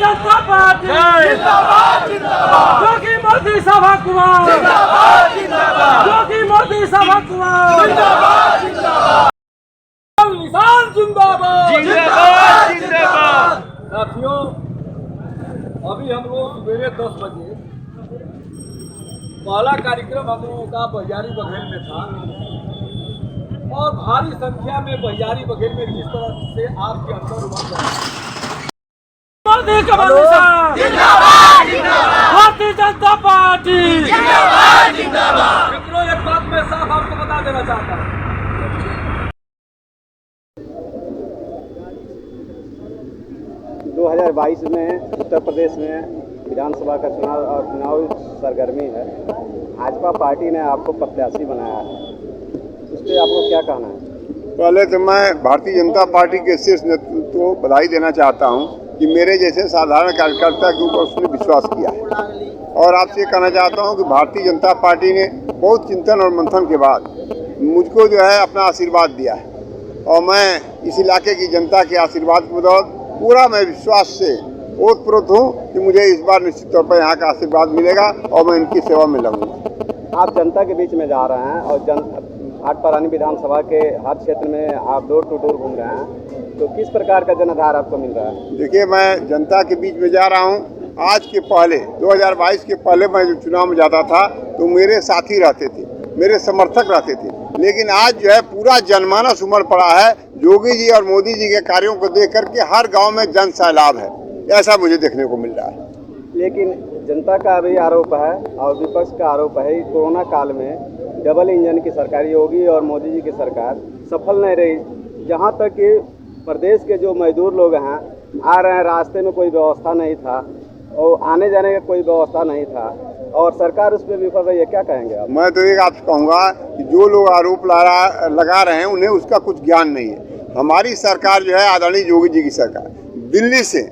जनता party जिंदाबाद जिंदाबाद। योगी मोदी सभा कुमार जिंदाबाद जिंदाबाद। योगी मोदी सभा कुमार जिंदाबाद जिंदाबाद। निशान जिंदाबाद जिंदाबाद जिंदाबाद। साथियों, अभी हम लोग सवेरे 10 बजे पहला कार्यक्रम हम लोगों का बहियारी बघेल में था और भारी संख्या में बहियारी बघेल में जिस तरह से आपके अंदर मोदी का निशान जिंदाबाद जिंदाबाद। भारतीय जनता पार्टी जिंदाबाद जिंदाबाद। मित्रों, एक बात मैं साफ आपको बता देना चाहता हूँ। 2022 में उत्तर प्रदेश में विधानसभा का चुनाव और चुनावी सरगर्मी है। भाजपा पार्टी ने आपको प्रत्याशी बनाया है, उस पर आपको क्या कहना है? पहले तो मैं भारतीय जनता पार्टी के शीर्ष नेतृत्व को बधाई देना चाहता हूं कि मेरे जैसे साधारण कार्यकर्ता के ऊपर उसने विश्वास किया है। और आपसे कहना चाहता हूं कि भारतीय जनता पार्टी ने बहुत चिंतन और मंथन के बाद मुझको जो है अपना आशीर्वाद दिया है और मैं इस इलाके की जनता के आशीर्वाद की बदौलत पूरा मैं विश्वास से ओतप्रोत हूँ कि मुझे इस बार निश्चित तौर पर यहाँ का आशीर्वाद मिलेगा और मैं इनकी सेवा में लगूंगा। आप जनता के बीच में जा रहे हैं और भाटपा रानी विधानसभा के हर क्षेत्र में आप डोर टू डोर घूम रहे हैं, तो किस प्रकार का जनाधार आपको मिल रहा है? देखिए, मैं जनता के बीच में जा रहा हूँ। आज के पहले 2022 के पहले मैं जब चुनाव में जाता था तो मेरे साथी रहते थे, मेरे समर्थक रहते थे, लेकिन आज जो है पूरा जनमानस उमड़ पड़ा है। योगी जी और मोदी जी के कार्यों को देख करके हर गांव में जन सैलाब है, ऐसा मुझे देखने को मिल रहा है। लेकिन जनता का भी आरोप है और विपक्ष का आरोप है कि कोरोना काल में डबल इंजन की सरकार योगी और मोदी जी की सरकार सफल नहीं रही। जहां तक कि प्रदेश के जो मजदूर लोग हैं आ रहे हैं, रास्ते में कोई व्यवस्था नहीं था और आने जाने का कोई व्यवस्था नहीं था और सरकार उस पर विफल रही है, क्या कहेंगे आप? मैं तो एक आपसे कहूँगा कि जो लोग आरोप लगा रहे हैं उन्हें उसका कुछ ज्ञान नहीं है। हमारी सरकार जो है आदरणीय योगी जी की सरकार, दिल्ली से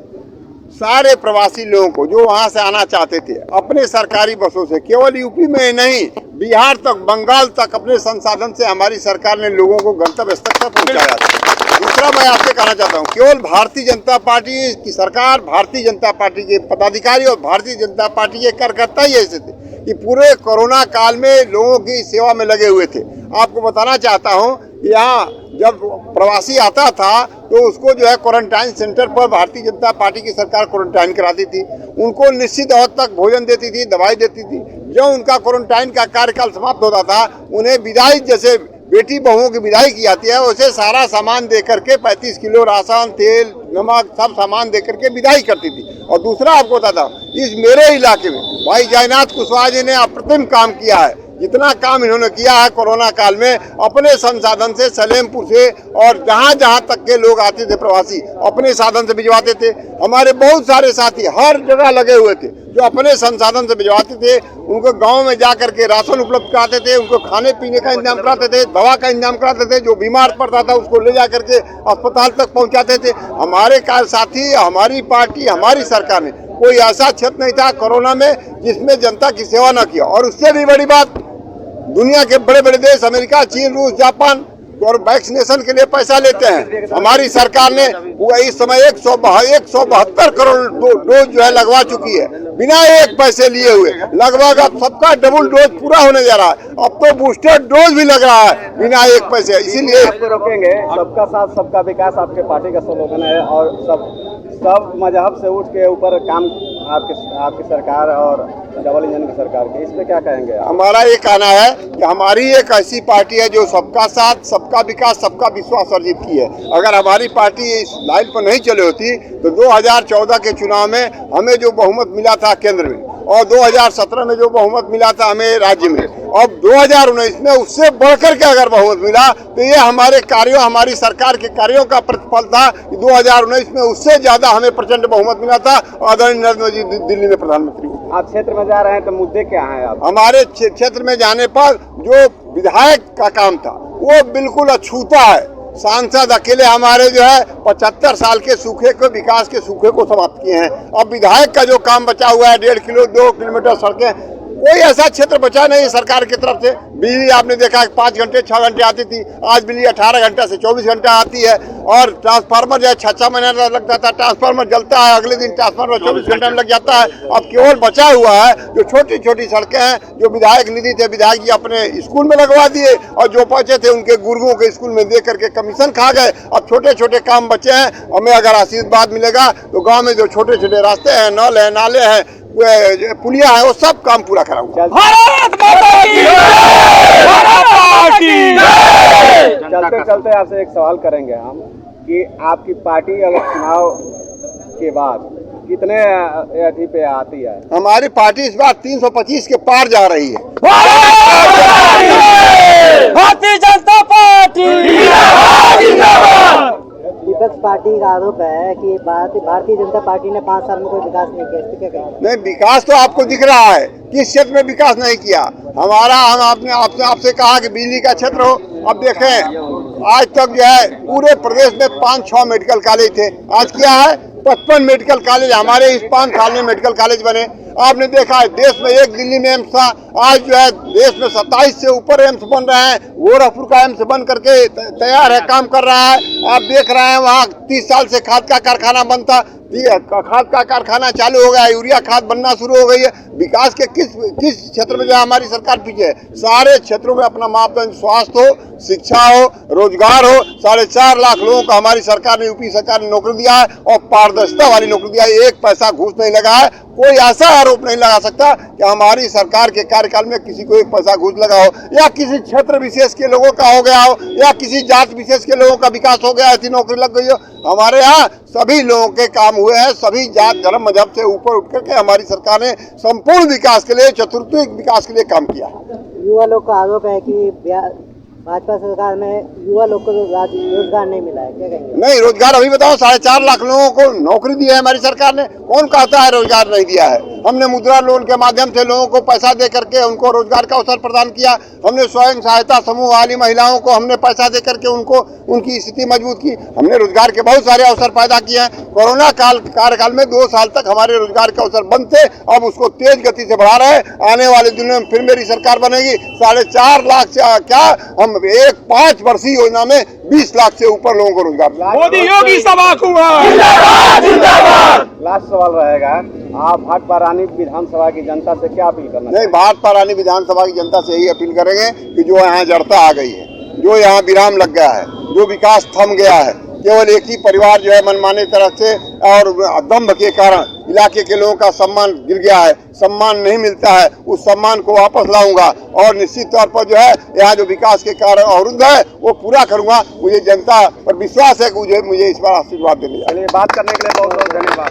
सारे प्रवासी लोगों को जो वहाँ से आना चाहते थे अपने सरकारी बसों से, केवल यूपी में नहीं बिहार तक, बंगाल तक अपने संसाधन से हमारी सरकार ने लोगों को गंतव्य स्थल तक पहुँचाया था। दूसरा मैं आपसे कहना चाहता हूँ, केवल भारतीय जनता पार्टी की सरकार, भारतीय जनता पार्टी के पदाधिकारी और भारतीय जनता पार्टी के कार्यकर्ता ही ऐसे थे कि पूरे कोरोना काल में लोगों की सेवा में लगे हुए थे। आपको बताना चाहता हूँ, यहाँ जब प्रवासी आता था तो उसको जो है क्वारंटाइन सेंटर पर भारतीय जनता पार्टी की सरकार क्वारंटाइन कराती थी, उनको निश्चित हद तक भोजन देती थी, दवाई देती थी। जब उनका क्वारंटाइन का कार्यकाल समाप्त होता था उन्हें विदाई, जैसे बेटी बहुओं की विदाई की जाती है, उसे सारा सामान दे करके 35 किलो राशन, तेल, नमक सब सामान दे करके विदाई करती थी। और दूसरा आपको बताता हूँ, इस मेरे इलाके में भाई जयनाथ कुशवाहा जी ने अप्रतिम काम किया है। जितना काम इन्होंने किया है कोरोना काल में अपने संसाधन से, सलेमपुर से और जहाँ जहाँ तक के लोग आते थे प्रवासी अपने साधन से भिजवाते थे। हमारे बहुत सारे साथी हर जगह लगे हुए थे जो अपने संसाधन से भिजवाते थे। उनको गांव में जा करके राशन उपलब्ध कराते थे, उनको खाने पीने का इंतजाम कराते थे, दवा का इंतजाम कराते थे। जो बीमार पड़ता था उसको ले जा करके अस्पताल तक पहुँचाते थे। हमारे साथी, हमारी पार्टी, हमारी सरकार ने कोई ऐसा क्षेत्र नहीं था कोरोना में जिसमें जनता की सेवा न किया। और उससे भी बड़ी बात, दुनिया के बड़े बड़े देश अमेरिका, चीन, रूस, जापान और वैक्सीनेशन के लिए पैसा लेते हैं। हमारी सरकार ने वो इस समय 172 करोड़ डोज जो है लगवा चुकी है बिना एक पैसे लिए हुए। लगभग अब सबका डबल डोज पूरा होने जा रहा है। अब तो बूस्टर डोज भी लग रहा है बिना एक पैसे। इसीलिए रोकेंगे सबका साथ सबका विकास आपके पार्टी का स्लोगन है और सब मजहब से उठ के ऊपर काम आपकी सरकार और डबल इंजन की सरकार की, इसमें क्या कहेंगे आप? हमारा ये कहना है कि हमारी एक ऐसी पार्टी है जो सबका साथ, सबका विकास, सबका विश्वास अर्जित की है। अगर हमारी पार्टी इस लाइन पर नहीं चली होती तो 2014 के चुनाव में हमें जो बहुमत मिला था केंद्र में और 2017 में जो बहुमत मिला था हमें राज्य में, अब 2019 में उससे बढ़कर के अगर बहुमत मिला तो ये हमारे कार्यों, हमारी सरकार के कार्यों का प्रतिफल था। 2019 में उससे ज्यादा हमें प्रचंड बहुमत मिला था और आदरणीय नरेंद्र मोदी दिल्ली में प्रधानमंत्री हुए। आप क्षेत्र में जा रहे हैं तो मुद्दे क्या हैं आप? हमारे क्षेत्र में जाने पर जो विधायक का काम था वो बिल्कुल अछूता है। सांसद अकेले हमारे जो है 75 साल के सूखे को, विकास के सूखे को समाप्त किए हैं। अब विधायक का जो काम बचा हुआ है 1.5 किलोमीटर 2 किलोमीटर सड़कें, कोई ऐसा क्षेत्र बचा नहीं सरकार की तरफ से। बिजली आपने देखा 5 घंटे 6 घंटे आती थी, आज बिजली 18 घंटे से 24 घंटा आती है। और ट्रांसफार्मर जो है 6-6 महीना लगता था, ट्रांसफार्मर जलता है, अगले दिन ट्रांसफार्मर 24 घंटे में लग जाता है। अब केवल बचा हुआ है जो छोटी छोटी सड़कें हैं, जो विधायक निधि थे विधायक जी अपने स्कूल में लगवा दिए, और जो बचे थे उनके गुर्गों के स्कूल में दे करके कमीशन खा गए। अब छोटे छोटे काम बचे हैं। हमें अगर आशीर्वाद मिलेगा तो गाँव में जो छोटे छोटे रास्ते हैं, नल है, नाले हैं, पुलिया है, वो सब काम पूरा कराऊंगा। भारत माता की जय! भारत माता की जय! चलते चलते आपसे एक सवाल करेंगे हम कि आपकी पार्टी अगर चुनाव के बाद कितने अथी पे आती है? हमारी पार्टी इस बार 325 के पार जा रही है। भारतीय जनता पार्टी जिंदाबाद! विपक्ष पार्टी का आरोप है कि भारतीय जनता पार्टी ने 5 साल में कोई विकास नहीं किया, इससे क्या कहेंगे? नहीं, विकास तो आपको दिख रहा है, किस क्षेत्र में विकास नहीं किया हमारा। हम आपसे कहा कि बिजली का क्षेत्र हो। अब देखें आज तक जो है पूरे प्रदेश में 5-6 मेडिकल कॉलेज थे, आज क्या है 55 मेडिकल कॉलेज हमारे इस 5 साल में मेडिकल कॉलेज बने। आपने देखा है देश में एक दिल्ली में एम्स था, आज जो है देश में 27 से ऊपर एम्स बन रहे हैं। गोरखपुर का एम्स बन करके तैयार है, काम कर रहा है। आप देख रहे हैं वहाँ 30 साल से खाद का कारखाना बनता, खाद का कारखाना चालू हो गया, यूरिया खाद बनना शुरू हो गई है। विकास के किस क्षेत्र में जो हमारी सरकार पीछे है? सारे क्षेत्रों में अपना मापदंड, स्वास्थ्य हो, शिक्षा हो, रोजगार हो। 4.5 लाख लोगों को हमारी सरकार ने, यूपी सरकार ने नौकरी दिया है, और पारदर्शिता वाली नौकरी दिया है। 1 पैसा घूस नहीं लगा है। कोई ऐसा आरोप नहीं लगा सकता कि हमारी सरकार के कार्यकाल में किसी को 1 पैसा घूस लगा हो, या किसी क्षेत्र विशेष के लोगों का हो गया हो, या किसी जात विशेष के लोगों का विकास हो गया, ऐसी नौकरी लग गई हो। हमारे यहाँ सभी लोगों के काम हुए हैं, सभी जात धर्म मजहब से ऊपर उठ करके हमारी सरकार ने संपूर्ण विकास के लिए, चतुर्थ विकास के लिए काम किया। युवा लोग का आरोप है कि भाजपा सरकार में युवा लोग को रोजगार नहीं मिला है, क्या कहेंगे? नहीं, रोजगार अभी बताओ 4.5 लाख लोगों को नौकरी दी है हमारी सरकार ने। कौन कहता है रोजगार नहीं दिया है? हमने मुद्रा लोन के माध्यम से लोगों को पैसा दे करके उनको रोजगार का अवसर प्रदान किया। हमने स्वयं सहायता समूह वाली महिलाओं को हमने पैसा दे करके उनको उनकी स्थिति मजबूत की। हमने रोजगार के बहुत सारे अवसर पैदा किए हैं। कोरोना कार्यकाल में 2 साल तक हमारे रोजगार के अवसर बंद थे, अब उसको तेज गति से बढ़ा रहे हैं। आने वाले दिनों में फिर मेरी सरकार बनेगी, 4.5 लाख से क्या हम एक 5 वर्षीय योजना में 20 लाख से ऊपर लोगों को रोजगार। मोदी योगी सभा जिंदाबाद! जिंदाबाद! लास्ट सवाल रहेगा, आप भाटपा रानी विधानसभा की जनता से क्या अपील करना? नहीं, भाटपा रानी विधानसभा की जनता से यही अपील करेंगे कि जो यहाँ जड़ता आ गई है, जो यहाँ विराम लग गया है, जो विकास थम गया है, केवल एक ही परिवार जो है मनमाने तरह से और दंभ के कारण इलाके के लोगों का सम्मान गिर गया है, सम्मान नहीं मिलता है। उस सम्मान को वापस लाऊंगा, और निश्चित तौर पर जो है यहाँ जो विकास के कारण अवरुद्ध है वो पूरा करूंगा। मुझे जनता पर विश्वास है कि मुझे इस बार आशीर्वाद देने। चलिए, बात करने के लिए बहुत बहुत धन्यवाद।